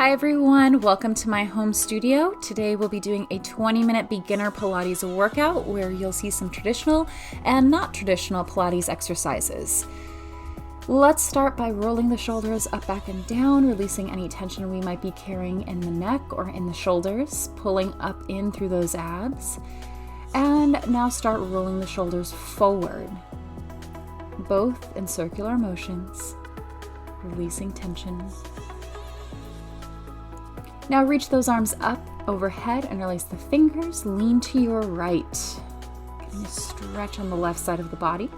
Hi everyone, welcome to my home studio. Today we'll be doing a 20-minute beginner Pilates workout where you'll see some traditional and not traditional Pilates exercises. Let's start by rolling the shoulders up, back, and down, releasing any tension we might be carrying in the neck or in the shoulders, pulling up in through those abs. And now start rolling the shoulders forward, both in circular motions, releasing tension. Now reach those arms up overhead and release the fingers. Lean to your right. Getting a stretch on the left side of the body.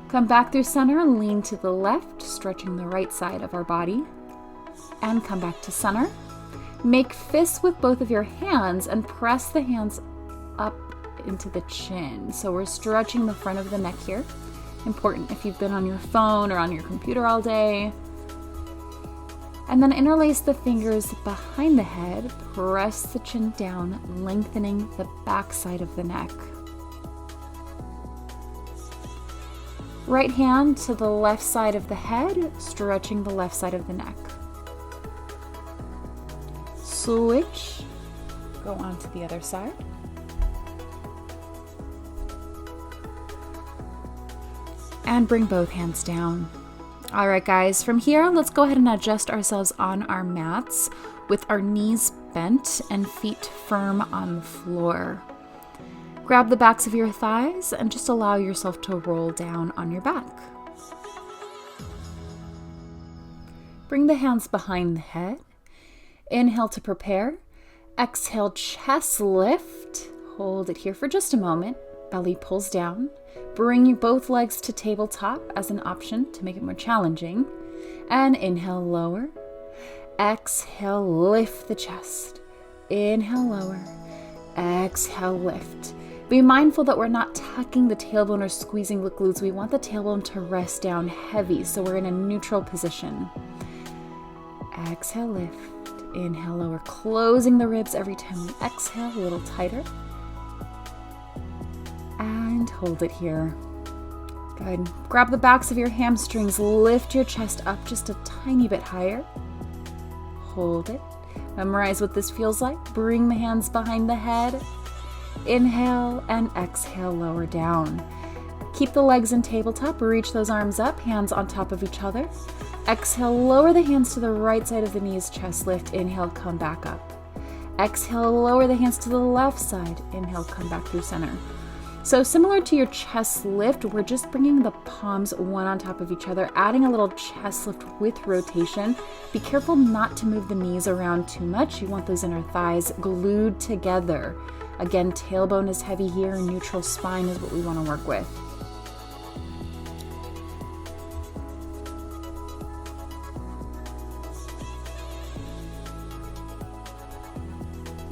Come back through center and lean to the left, stretching the right side of our body. And come back to center. Make fists with both of your hands and press the hands up into the chin. So we're stretching the front of the neck here. Important if you've been on your phone or on your computer all day. And then interlace the fingers behind the head, press the chin down, lengthening the back side of the neck. Right hand to the left side of the head, stretching the left side of the neck. Switch, go on to the other side. And bring both hands down. All right, guys, from here, let's go ahead and adjust ourselves on our mats with our knees bent and feet firm on the floor. Grab the backs of your thighs and just allow yourself to roll down on your back. Bring the hands behind the head. Inhale to prepare. Exhale, chest lift. Hold it here for just a moment. Belly pulls down. Bring both legs to tabletop as an option to make it more challenging. And inhale, lower. Exhale, lift the chest. Inhale, lower. Exhale, lift. Be mindful that we're not tucking the tailbone or squeezing the glutes. We want the tailbone to rest down heavy, so we're in a neutral position. Exhale, lift. Inhale, lower. Closing the ribs every time we exhale, a little tighter. And hold it here. Good. Grab the backs of your hamstrings, lift your chest up just a tiny bit higher. Hold it. Memorize what this feels like. Bring the hands behind the head. Inhale and exhale, lower down. Keep the legs in tabletop. Reach those arms up, hands on top of each other. Exhale, lower the hands to the right side of the knees, chest lift. Inhale, come back up. Exhale, lower the hands to the left side. Inhale, come back through center. So similar to your chest lift, we're just bringing the palms one on top of each other, adding a little chest lift with rotation. Be careful not to move the knees around too much. You want those inner thighs glued together. Again, tailbone is heavy here, neutral spine is what we want to work with.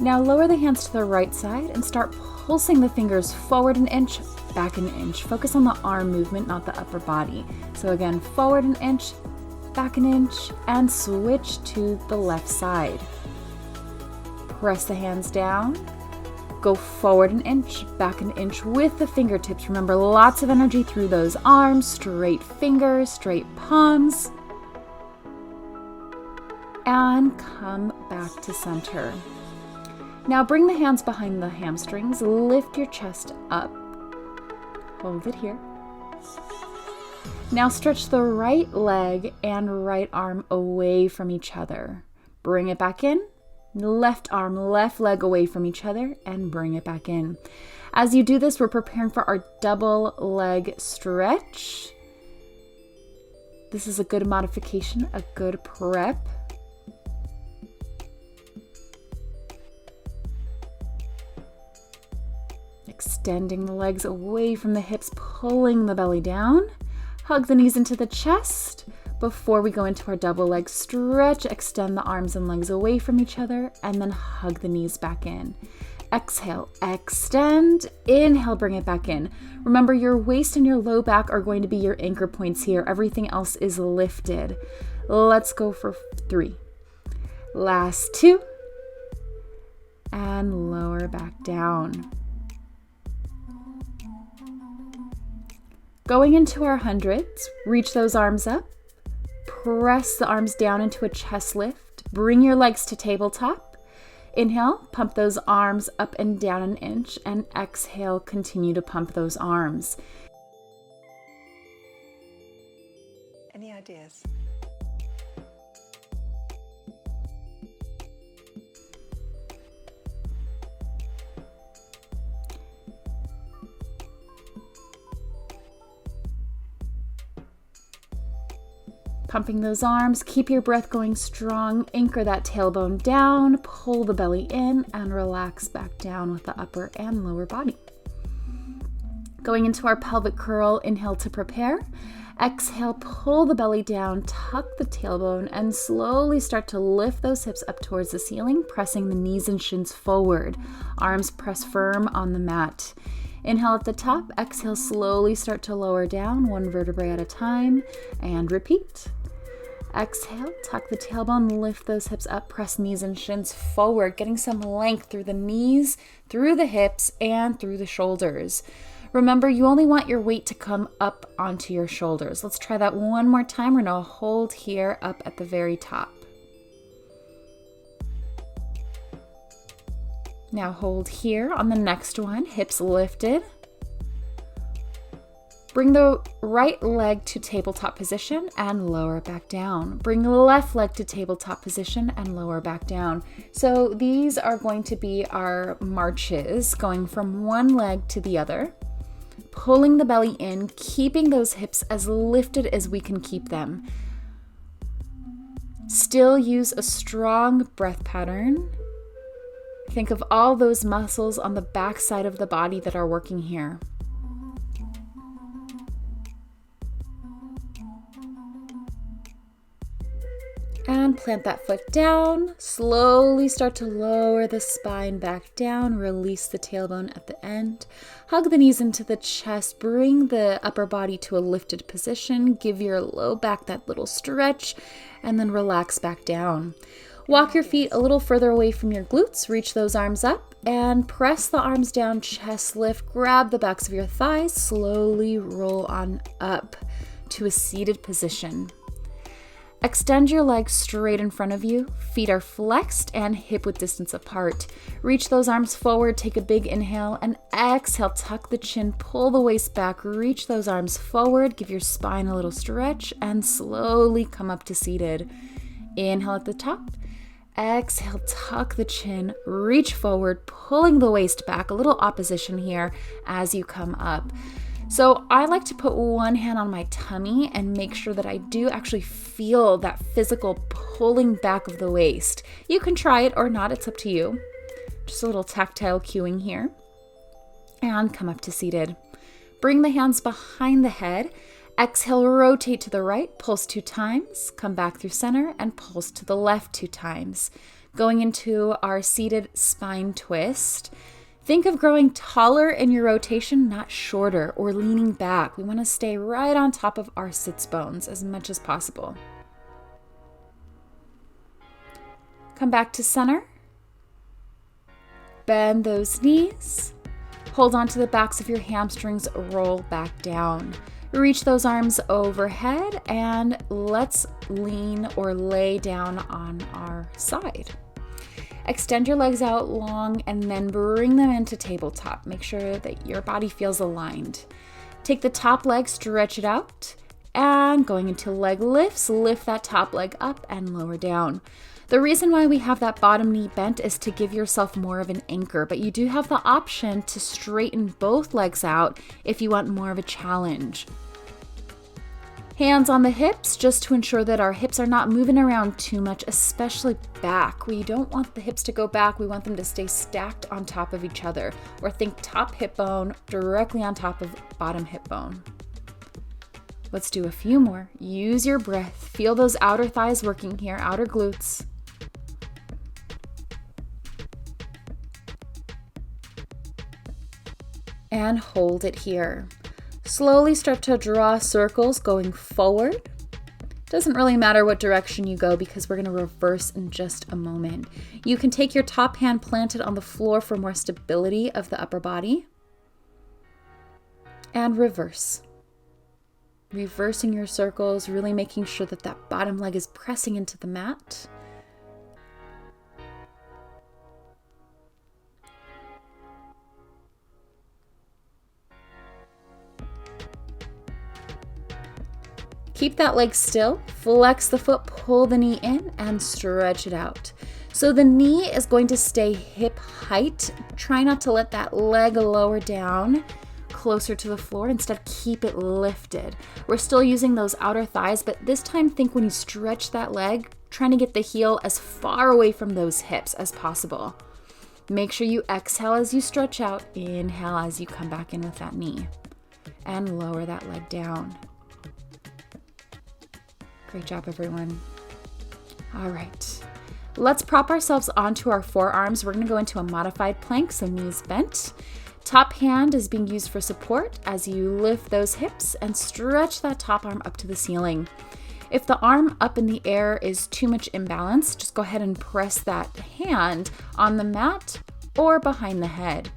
Now lower the hands to the right side and start pulsing the fingers forward an inch, back an inch. Focus on the arm movement, not the upper body. So again, forward an inch, back an inch, and switch to the left side. Press the hands down. Go forward an inch, back an inch with the fingertips. Remember, lots of energy through those arms, straight fingers, straight palms. And come back to center. Now bring the hands behind the hamstrings, lift your chest up, hold it here. Now stretch the right leg and right arm away from each other. Bring it back in, left arm, left leg away from each other, and bring it back in. As you do this, we're preparing for our double leg stretch. This is a good modification, a good prep. Extending the legs away from the hips, pulling the belly down. Hug the knees into the chest. Before we go into our double leg stretch, extend the arms and legs away from each other, and then hug the knees back in. Exhale, extend. Inhale, bring it back in. Remember, your waist and your low back are going to be your anchor points here. Everything else is lifted. Let's go for 3. Last 2. And lower back down. Going into our hundreds, reach those arms up, press the arms down into a chest lift, Bring your legs to tabletop. Inhale, pump those arms up and down an inch, and exhale, continue to pump those arms. Any ideas? Pumping those arms, keep your breath going strong, anchor that tailbone down, pull the belly in, and relax back down with the upper and lower body. Going into our pelvic curl, inhale to prepare. Exhale, pull the belly down, tuck the tailbone, and slowly start to lift those hips up towards the ceiling, pressing the knees and shins forward. Arms press firm on the mat. Inhale at the top, exhale, slowly start to lower down, one vertebrae at a time, and repeat. Exhale, tuck the tailbone, lift those hips up, press knees and shins forward, getting some length through the knees, through the hips, and through the shoulders. Remember, you only want your weight to come up onto your shoulders. Let's try that one more time. We're going to hold here up at the very top. Now hold here on the next one, hips lifted. Bring the right leg to tabletop position and lower back down. Bring the left leg to tabletop position and lower back down. So these are going to be our marches, going from one leg to the other, pulling the belly in, keeping those hips as lifted as we can keep them. Still use a strong breath pattern. Think of all those muscles on the back side of the body that are working here. And plant that foot down. Slowly start to lower the spine back down. Release the tailbone at the end. Hug the knees into the chest. Bring the upper body to a lifted position. Give your low back that little stretch, and then relax back down. Walk your feet a little further away from your glutes. Reach those arms up and press the arms down, chest lift. Grab the backs of your thighs. Slowly roll on up to a seated position. Extend your legs straight in front of you. Feet are flexed and hip width distance apart. Reach those arms forward. Take a big inhale and exhale. Tuck the chin, pull the waist back. Reach those arms forward. Give your spine a little stretch and slowly come up to seated. Inhale at the top. Exhale, tuck the chin, reach forward, pulling the waist back. A little opposition here as you come up. So I like to put one hand on my tummy and make sure that I do actually feel that physical pulling back of the waist. You can try it or not, it's up to you. Just a little tactile cueing here. And come up to seated. Bring the hands behind the head. Exhale, rotate to the right, pulse 2 times. Come back through center and pulse to the left 2 times. Going into our seated spine twist. Think of growing taller in your rotation, not shorter or leaning back. We want to stay right on top of our sits bones as much as possible. Come back to center. Bend those knees. Hold on to the backs of your hamstrings, roll back down. Reach those arms overhead and let's lean or lay down on our side. Extend your legs out long and then bring them into tabletop. Make sure that your body feels aligned. Take the top leg, stretch it out, and going into leg lifts, lift that top leg up and lower down. The reason why we have that bottom knee bent is to give yourself more of an anchor, but you do have the option to straighten both legs out if you want more of a challenge. Hands on the hips, just to ensure that our hips are not moving around too much, especially back. We don't want the hips to go back. We want them to stay stacked on top of each other. Or think top hip bone directly on top of bottom hip bone. Let's do a few more. Use your breath. Feel those outer thighs working here, outer glutes. And hold it here. Slowly start to draw circles going forward. Doesn't really matter what direction you go because we're going to reverse in just a moment. You can take your top hand planted on the floor for more stability of the upper body. And reverse. Reversing your circles, really making sure that that bottom leg is pressing into the mat. Keep that leg still, flex the foot, pull the knee in, and stretch it out. So the knee is going to stay hip height. Try not to let that leg lower down closer to the floor. Instead, keep it lifted. We're still using those outer thighs, but this time think when you stretch that leg, trying to get the heel as far away from those hips as possible. Make sure you exhale as you stretch out, inhale as you come back in with that knee, and lower that leg down. Great job, everyone. All right. Let's prop ourselves onto our forearms. We're going to go into a modified plank, so knees bent. Top hand is being used for support as you lift those hips and stretch that top arm up to the ceiling. If the arm up in the air is too much imbalance, just go ahead and press that hand on the mat or behind the head.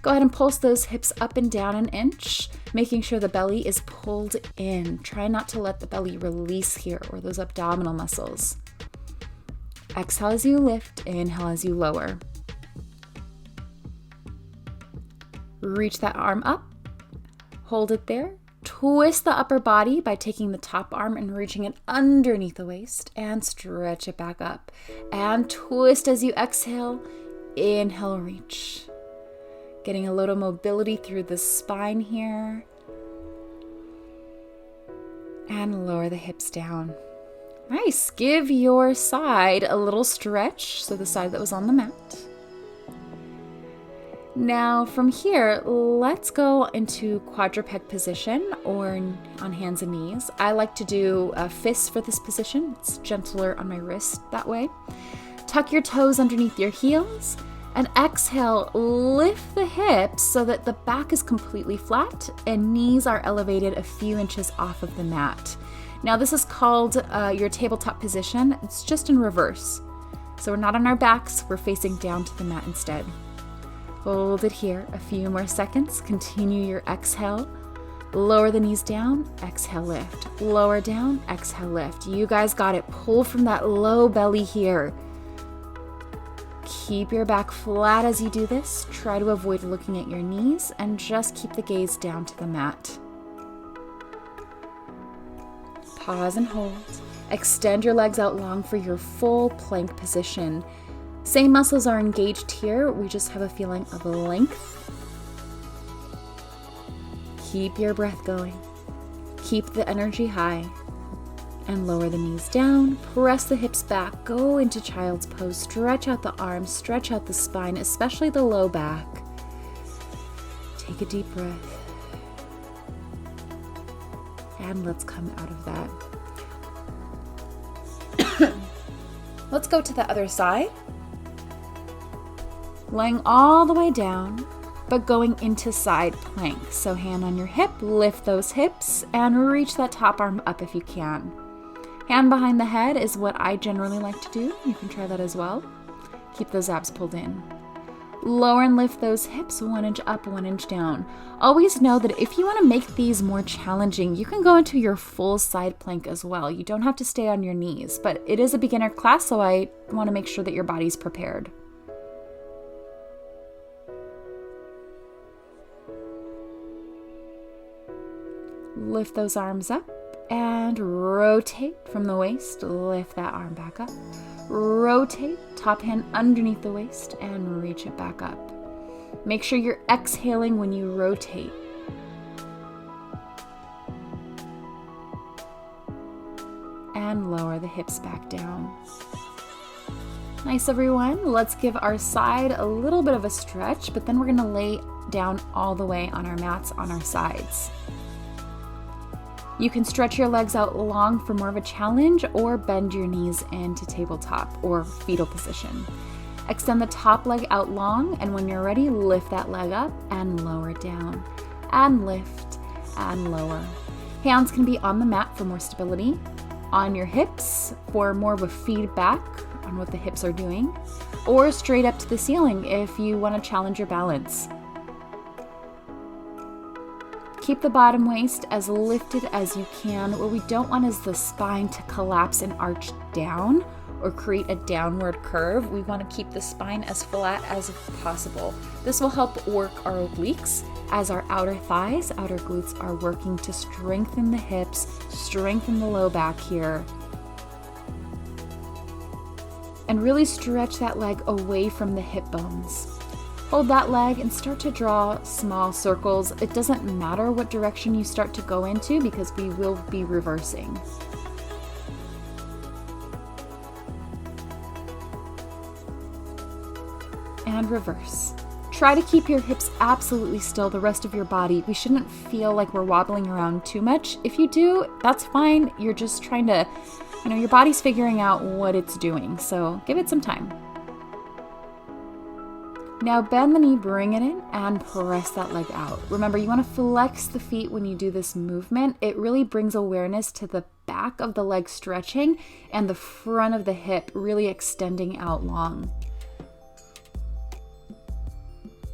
Go ahead and pulse those hips up and down an inch, making sure the belly is pulled in. Try not to let the belly release here or those abdominal muscles. Exhale as you lift, inhale as you lower. Reach that arm up, hold it there. Twist the upper body by taking the top arm and reaching it underneath the waist and stretch it back up. And twist as you exhale, inhale, reach. Getting a little mobility through the spine here. And lower the hips down. Nice. Give your side a little stretch, so the side that was on the mat. Now from here, let's go into quadruped position or on hands and knees. I like to do fists for this position. It's gentler on my wrist that way. Tuck your toes underneath your heels and exhale, lift the hips so that the back is completely flat and knees are elevated a few inches off of the mat. Now this is called your tabletop position. It's just in reverse. So we're not on our backs, we're facing down to the mat instead. Hold it here a few more seconds. Continue your exhale. Lower the knees down, exhale, lift. Lower down, exhale, lift. You guys got it. Pull from that low belly here. Keep your back flat as you do this. Try to avoid looking at your knees and just keep the gaze down to the mat. Pause and hold. Extend your legs out long for your full plank position. Same muscles are engaged here, we just have a feeling of length. Keep your breath going. Keep the energy high. And lower the knees down, press the hips back, go into child's pose, stretch out the arms, stretch out the spine, especially the low back. Take a deep breath. And let's come out of that. Let's go to the other side. Laying all the way down, but going into side plank. So hand on your hip, lift those hips, and reach that top arm up if you can. Hand behind the head is what I generally like to do. You can try that as well. Keep those abs pulled in. Lower and lift those hips 1 inch up, 1 inch down. Always know that if you want to make these more challenging, you can go into your full side plank as well. You don't have to stay on your knees, but it is a beginner class, so I want to make sure that your body's prepared. Lift those arms up and rotate from the waist. Lift that arm back up. Rotate, top hand underneath the waist and reach it back up. Make sure you're exhaling when you rotate. And lower the hips back down. Nice, everyone. Let's give our side a little bit of a stretch, but then we're going to lay down all the way on our mats on our sides. You can stretch your legs out long for more of a challenge or bend your knees into tabletop or fetal position. Extend the top leg out long, and when you're ready, lift that leg up and lower it down. And lift and lower. Hands can be on the mat for more stability, on your hips for more of a feedback on what the hips are doing, or straight up to the ceiling if you want to challenge your balance. Keep the bottom waist as lifted as you can. What we don't want is the spine to collapse and arch down or create a downward curve. We want to keep the spine as flat as possible. This will help work our obliques as our outer thighs, outer glutes are working to strengthen the hips, strengthen the low back here. And really stretch that leg away from the hip bones. Hold that leg and start to draw small circles. It doesn't matter what direction you start to go into because we will be reversing. And reverse. Try to keep your hips absolutely still, the rest of your body. We shouldn't feel like we're wobbling around too much. If you do, that's fine. You're just trying to, your body's figuring out what it's doing. So give it some time. Now bend the knee, bring it in, and press that leg out. Remember, you want to flex the feet when you do this movement. It really brings awareness to the back of the leg stretching and the front of the hip really extending out long.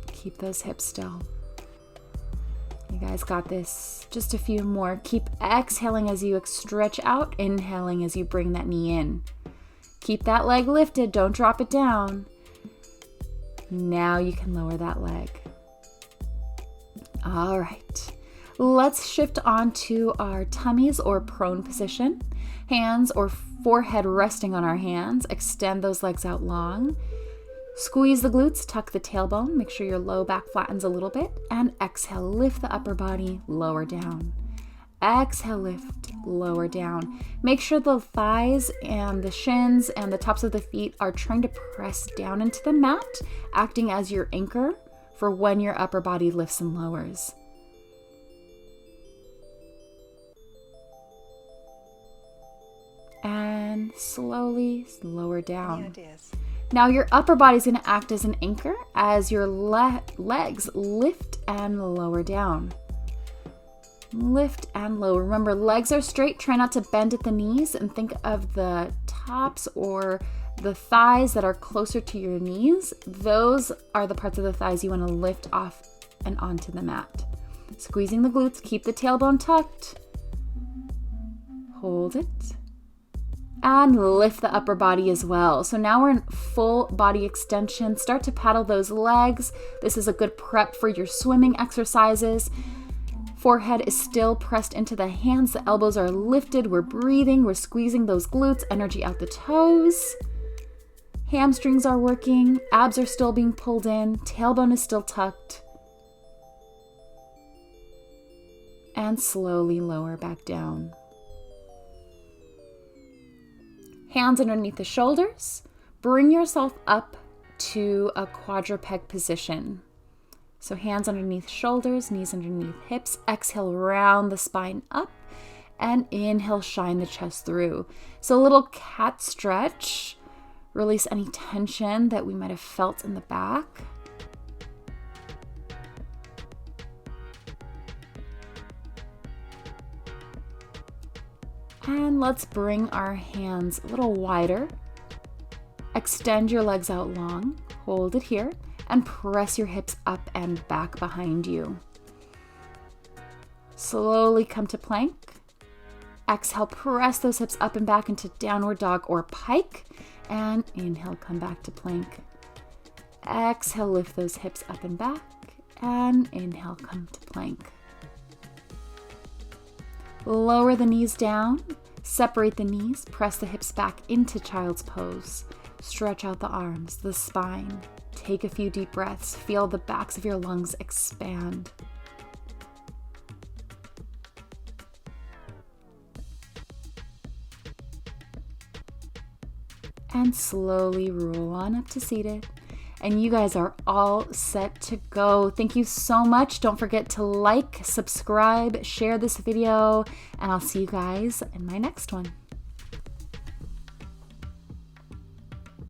Keep those hips still. You guys got this. Just a few more. Keep exhaling as you stretch out, inhaling as you bring that knee in. Keep that leg lifted, don't drop it down. Now you can lower that leg. All right, let's shift on to our tummies or prone position. Hands or forehead resting on our hands. Extend those legs out long. Squeeze the glutes, tuck the tailbone. Make sure your low back flattens a little bit. And exhale, lift the upper body, lower down. Exhale, lift, lower down. Make sure the thighs and the shins and the tops of the feet are trying to press down into the mat, acting as your anchor for when your upper body lifts and lowers. And slowly lower down. Any ideas? Now your upper body is going to act as an anchor as your legs lift and lower down. Lift and lower. Remember, legs are straight. Try not to bend at the knees and think of the tops or the thighs that are closer to your knees. Those are the parts of the thighs you want to lift off and onto the mat. Squeezing the glutes. Keep the tailbone tucked. Hold it. And lift the upper body as well. So now we're in full body extension. Start to paddle those legs. This is a good prep for your swimming exercises. Forehead is still pressed into the hands. The elbows are lifted. We're breathing. We're squeezing those glutes. Energy out the toes. Hamstrings are working. Abs are still being pulled in. Tailbone is still tucked. And slowly lower back down. Hands underneath the shoulders. Bring yourself up to a quadruped position. So hands underneath shoulders, knees underneath hips. Exhale, round the spine up. And inhale, shine the chest through. So a little cat stretch. Release any tension that we might have felt in the back. And let's bring our hands a little wider. Extend your legs out long. Hold it here. And press your hips up and back behind you. Slowly come to plank. Exhale, press those hips up and back into downward dog or pike. And inhale, come back to plank. Exhale, lift those hips up and back. And inhale, come to plank. Lower the knees down. Separate the knees. Press the hips back into child's pose. Stretch out the arms, the spine. Take a few deep breaths. Feel the backs of your lungs expand. And slowly roll on up to seated. And you guys are all set to go. Thank you so much. Don't forget to like, subscribe, share this video, and I'll see you guys in my next one.